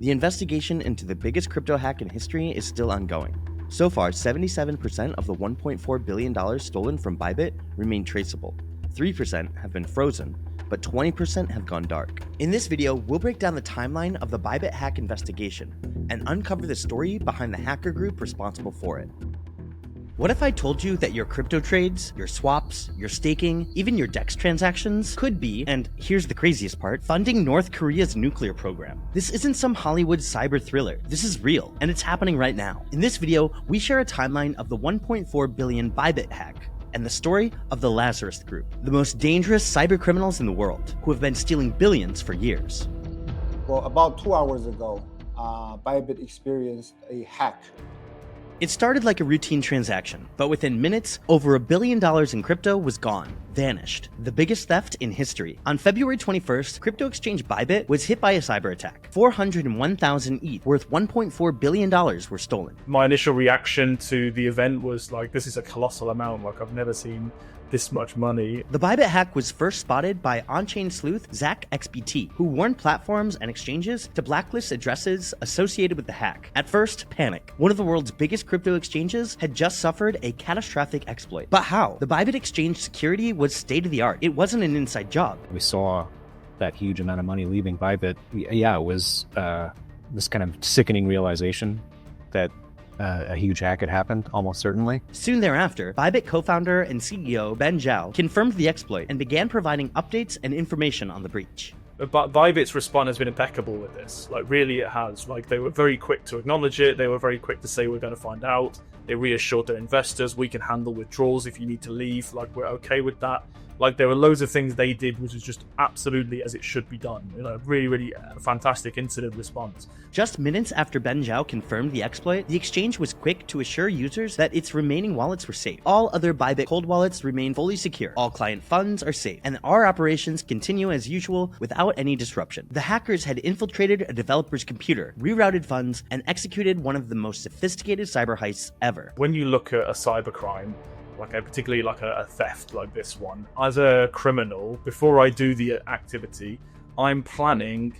The investigation into the biggest crypto hack in history is still ongoing. So far, 77% of the $1.4 billion stolen from Bybit remain traceable. 3% have been frozen, but 20% have gone dark. In this video, we'll break down the timeline of the Bybit hack investigation and uncover the story behind the hacker group responsible for it. What if I told you that your crypto trades, your swaps, your staking, even your DEX transactions could be, and here's the craziest part, funding North Korea's nuclear program? This isn't some Hollywood cyber thriller. This is real, and it's happening right now. In this video, we share a timeline of the 1.4 billion Bybit hack and the story of the Lazarus group, the most dangerous cyber criminals in the world, who have been stealing billions for years. Well, about 2 hours ago, Bybit experienced a hack. It started like a routine transaction, but within minutes, over $1 billion in crypto was gone, vanished. The biggest theft in history. On February 21st, crypto exchange Bybit was hit by a cyber attack. 401,000 ETH, worth $1.4 billion, were stolen. My initial reaction to the event was like, this is a colossal amount, like I've never seen this much money. The Bybit hack was first spotted by on-chain sleuth ZachXBT, who warned platforms and exchanges to blacklist addresses associated with the hack. At first, panic. One of the world's biggest crypto exchanges had just suffered a catastrophic exploit. But how? The Bybit exchange security was state-of-the-art. It wasn't an inside job. We saw that huge amount of money leaving Bybit. Yeah, it was this kind of sickening realization that a huge hack had happened, almost certainly. Soon thereafter, Bybit co-founder and CEO Ben Zhao confirmed the exploit and began providing updates and information on the breach. But Bybit's response has been impeccable with this. Like, really it has. Like, they were very quick to acknowledge it. They were very quick to say, we're going to find out. They reassured their investors, we can handle withdrawals if you need to leave. Like, we're okay with that. Like, there were loads of things they did which was just absolutely as it should be done. You know, really fantastic incident response. Just minutes after Ben Zhao confirmed the exploit, the exchange was quick to assure users that its remaining wallets were safe. All other Bybit cold wallets remain fully secure. All client funds are safe, and our operations continue as usual without any disruption. The hackers had infiltrated a developer's computer, rerouted funds, and executed one of the most sophisticated cyber heists ever. When you look at a cybercrime, particularly like a theft like this one, as a criminal, before I do the activity, I'm planning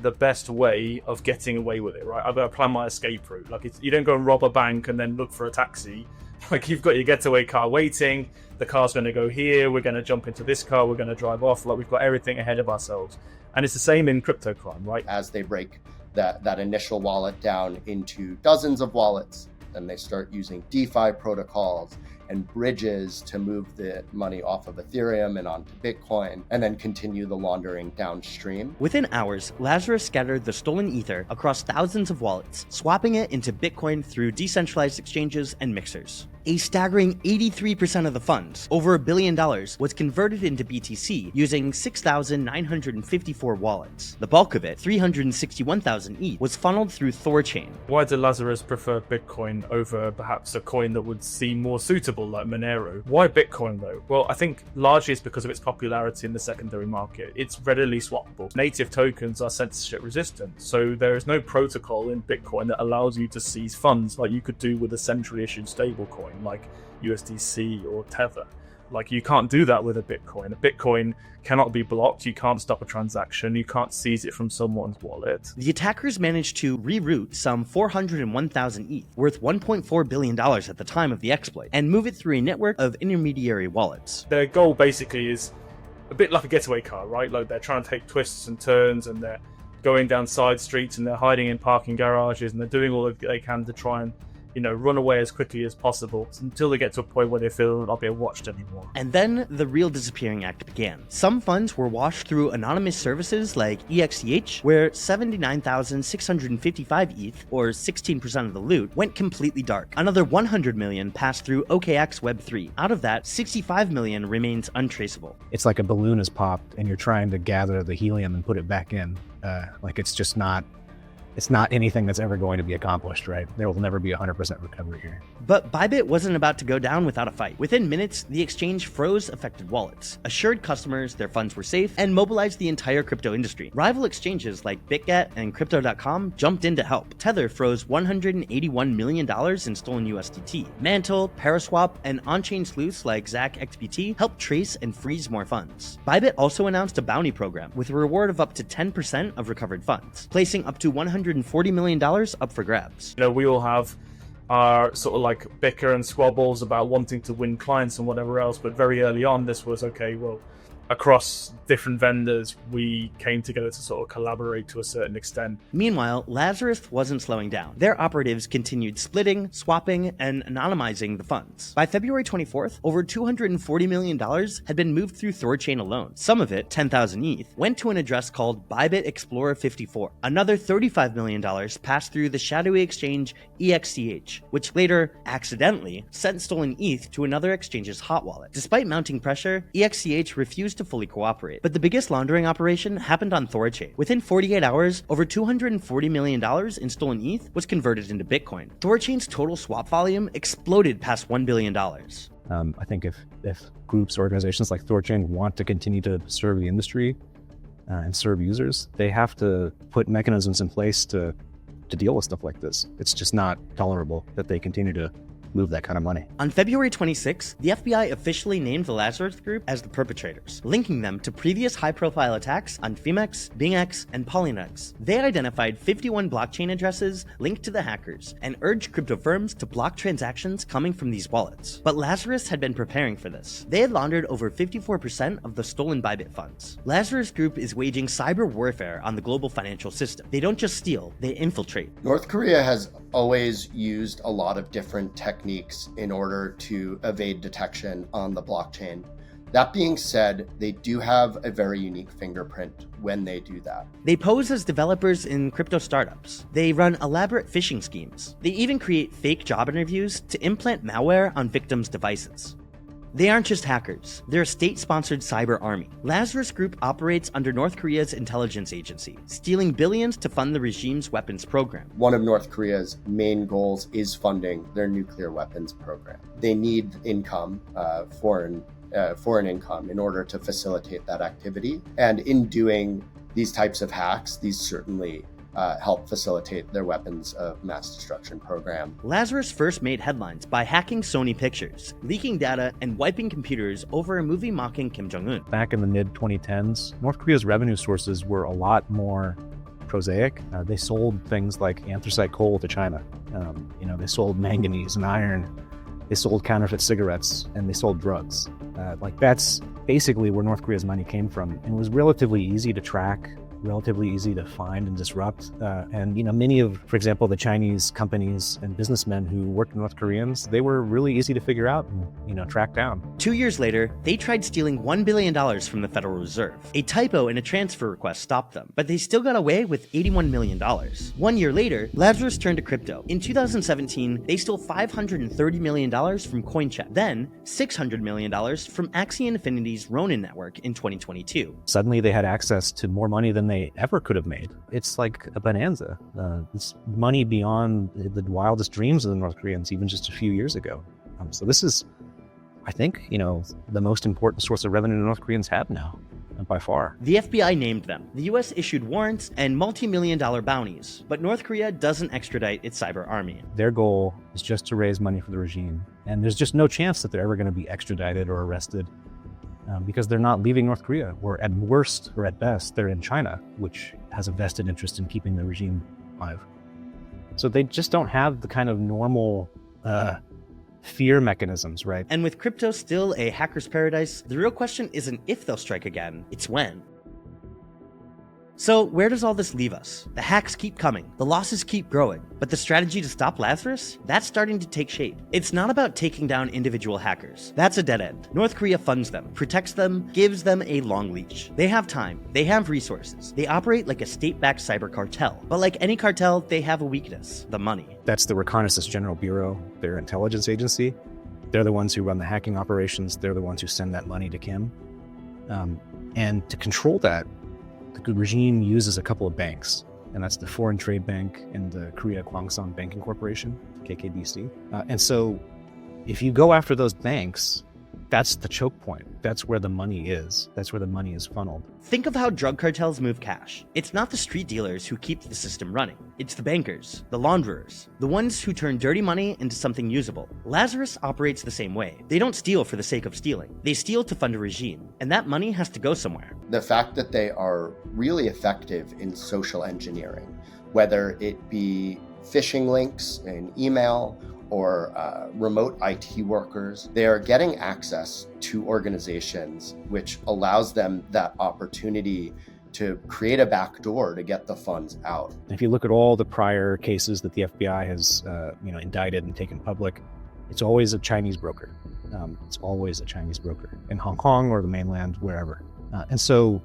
the best way of getting away with it, right? I've got to plan my escape route. Like, you don't go and rob a bank and then look for a taxi. Like, you've got your getaway car waiting, the car's going to go here, we're going to jump into this car, we're going to drive off. Like, we've got everything ahead of ourselves. And it's the same in crypto crime, right? As they break that initial wallet down into dozens of wallets, then they start using DeFi protocols and bridges to move the money off of Ethereum and onto Bitcoin, and then continue the laundering downstream. Within hours, Lazarus scattered the stolen ether across thousands of wallets, swapping it into Bitcoin through decentralized exchanges and mixers. A staggering 83% of the funds, over $1 billion, was converted into BTC using 6,954 wallets. The bulk of it, 361,000 ETH, was funneled through Thorchain. Why did Lazarus prefer Bitcoin over perhaps a coin that would seem more suitable like Monero? Why Bitcoin though? Well, I think largely it's because of its popularity in the secondary market. It's readily swappable. Native tokens are censorship resistant, so there is no protocol in Bitcoin that allows you to seize funds like you could do with a centrally issued stablecoin like USDC or Tether. Like, you can't do that with a Bitcoin. A Bitcoin cannot be blocked, you can't stop a transaction, you can't seize it from someone's wallet. The attackers managed to reroute some 401,000 ETH, worth $1.4 billion at the time of the exploit, and move it through a network of intermediary wallets. Their goal basically is a bit like a getaway car, right? Like, they're trying to take twists and turns, and they're going down side streets, and they're hiding in parking garages, and they're doing all they can to try and run away as quickly as possible until they get to a point where they feel they're not being watched anymore. And then the real disappearing act began. Some funds were washed through anonymous services like EXCH, where 79,655 ETH, or 16% of the loot, went completely dark. Another 100 million passed through OKX Web3. Out of that, 65 million remains untraceable. It's like a balloon is popped and you're trying to gather the helium and put it back in. It's not anything that's ever going to be accomplished, right? There will never be 100% recovery here. But Bybit wasn't about to go down without a fight. Within minutes, the exchange froze affected wallets, assured customers their funds were safe, and mobilized the entire crypto industry. Rival exchanges like BitGet and Crypto.com jumped in to help. Tether froze $181 million in stolen USDT. Mantle, Paraswap, and on-chain sleuths like ZachXBT helped trace and freeze more funds. Bybit also announced a bounty program with a reward of up to 10% of recovered funds, placing up to 100 $240 million up for grabs. We all have our sort of like bicker and squabbles about wanting to win clients and whatever else, but very early on this was, okay, well, across different vendors, we came together to sort of collaborate to a certain extent. Meanwhile, Lazarus wasn't slowing down. Their operatives continued splitting, swapping, and anonymizing the funds. By February 24th, over $240 million had been moved through Thorchain alone. Some of it, 10,000 ETH, went to an address called Bybit Explorer 54. Another $35 million passed through the shadowy exchange EXCH, which later, accidentally, sent stolen ETH to another exchange's hot wallet. Despite mounting pressure, EXCH refused to fully cooperate. But the biggest laundering operation happened on Thorchain. Within 48 hours, over $240 million in stolen ETH was converted into Bitcoin. Thorchain's total swap volume exploded past $1 billion. I think if groups, organizations like Thorchain want to continue to serve the industry and serve users, they have to put mechanisms in place to deal with stuff like this. It's just not tolerable that they continue to move that kind of money. On February 26, the FBI officially named the Lazarus Group as the perpetrators, linking them to previous high-profile attacks on Femex, BingX, and Polynex. They identified 51 blockchain addresses linked to the hackers and urged crypto firms to block transactions coming from these wallets. But Lazarus had been preparing for this. They had laundered over 54% of the stolen Bybit funds. Lazarus Group is waging cyber warfare on the global financial system. They don't just steal, they infiltrate. North Korea has always used a lot of different techniques in order to evade detection on the blockchain. That being said, they do have a very unique fingerprint when they do that. They pose as developers in crypto startups. They run elaborate phishing schemes. They even create fake job interviews to implant malware on victims' devices. They aren't just hackers, they're a state-sponsored cyber army. Lazarus Group operates under North Korea's intelligence agency, stealing billions to fund the regime's weapons program. One of North Korea's main goals is funding their nuclear weapons program. They need income, foreign income, in order to facilitate that activity. And in doing these types of hacks, these certainly help facilitate their weapons of mass destruction program. Lazarus first made headlines by hacking Sony Pictures, leaking data, and wiping computers over a movie mocking Kim Jong-un. Back in the mid-2010s, North Korea's revenue sources were a lot more prosaic. They sold things like anthracite coal to China. They sold manganese and iron. They sold counterfeit cigarettes, and they sold drugs. That's basically where North Korea's money came from. And it was relatively easy to track, relatively easy to find and disrupt. Many of, for example, the Chinese companies and businessmen who worked with North Koreans, they were really easy to figure out and, track down. 2 years later, they tried stealing $1 billion from the Federal Reserve. A typo in a transfer request stopped them, but they still got away with $81 million. 1 year later, Lazarus turned to crypto. In 2017, they stole $530 million from Cointelegraph, then $600 million from Axie Infinity's Ronin network in 2022. Suddenly they had access to more money than they ever could have made. It's like a bonanza. It's money beyond the wildest dreams of the North Koreans, even just a few years ago. So this is, I think, the most important source of revenue the North Koreans have now, by far. The FBI named them. The US issued warrants and multi-million-dollar bounties, but North Korea doesn't extradite its cyber army. Their goal is just to raise money for the regime, and there's just no chance that they're ever going to be extradited or arrested. Because they're not leaving North Korea, or at worst or at best, they're in China, which has a vested interest in keeping the regime alive. So they just don't have the kind of normal fear mechanisms, right? And with crypto still a hacker's paradise, the real question isn't if they'll strike again, it's when. So where does all this leave us? The hacks keep coming, the losses keep growing, but the strategy to stop Lazarus? That's starting to take shape. It's not about taking down individual hackers. That's a dead end. North Korea funds them, protects them, gives them a long leash. They have time, they have resources, they operate like a state-backed cyber cartel. But like any cartel, they have a weakness: the money. That's the Reconnaissance General Bureau, their intelligence agency. They're the ones who run the hacking operations. They're the ones who send that money to Kim. And to control that, the regime uses a couple of banks, and that's the Foreign Trade Bank and the Korea Kwangsong Banking Corporation, KKBC. And so if you go after those banks, that's the choke point. That's where the money is. That's where the money is funneled. Think of how drug cartels move cash. It's not the street dealers who keep the system running. It's the bankers, the launderers, the ones who turn dirty money into something usable. Lazarus operates the same way. They don't steal for the sake of stealing. They steal to fund a regime, and that money has to go somewhere. The fact that they are really effective in social engineering, whether it be phishing links in email or remote IT workers. They are getting access to organizations, which allows them that opportunity to create a backdoor to get the funds out. If you look at all the prior cases that the FBI has indicted and taken public, it's always a Chinese broker. It's always a Chinese broker in Hong Kong or the mainland, wherever. And so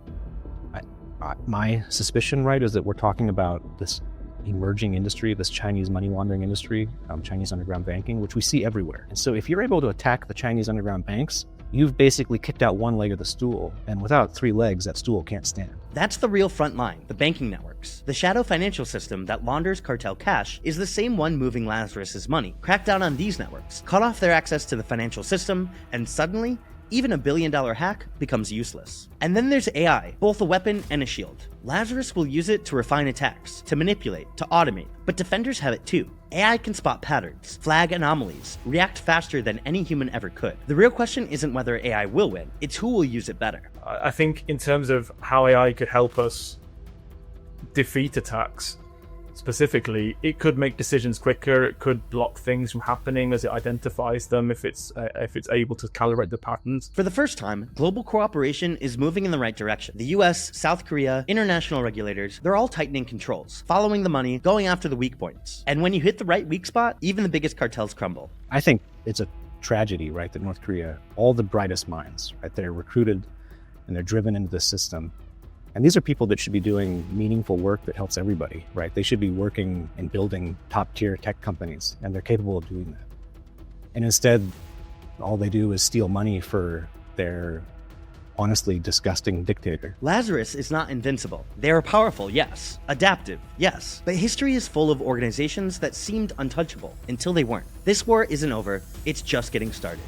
my suspicion, right, is that we're talking about this emerging industry, this Chinese money laundering industry, Chinese underground banking, which we see everywhere. And so if you're able to attack the Chinese underground banks, you've basically kicked out one leg of the stool. And without three legs, that stool can't stand. That's the real front line, the banking networks. The shadow financial system that launders cartel cash is the same one moving Lazarus's money. Crack down on these networks, cut off their access to the financial system, and suddenly, even $1 billion hack becomes useless. And then there's AI, both a weapon and a shield. Lazarus will use it to refine attacks, to manipulate, to automate, but defenders have it too. AI can spot patterns, flag anomalies, react faster than any human ever could. The real question isn't whether AI will win, it's who will use it better. I think in terms of how AI could help us defeat attacks, specifically, it could make decisions quicker. It could block things from happening as it identifies them if it's able to calibrate the patterns. For the first time, global cooperation is moving in the right direction. The US, South Korea, international regulators, they're all tightening controls, following the money, going after the weak points. And when you hit the right weak spot, even the biggest cartels crumble. I think it's a tragedy, right, that North Korea, all the brightest minds, right, they're recruited and they're driven into the system. And these are people that should be doing meaningful work that helps everybody, right? They should be working and building top-tier tech companies, and they're capable of doing that. And instead, all they do is steal money for their honestly disgusting dictator. Lazarus is not invincible. They are powerful, yes. Adaptive, yes. But history is full of organizations that seemed untouchable until they weren't. This war isn't over, it's just getting started.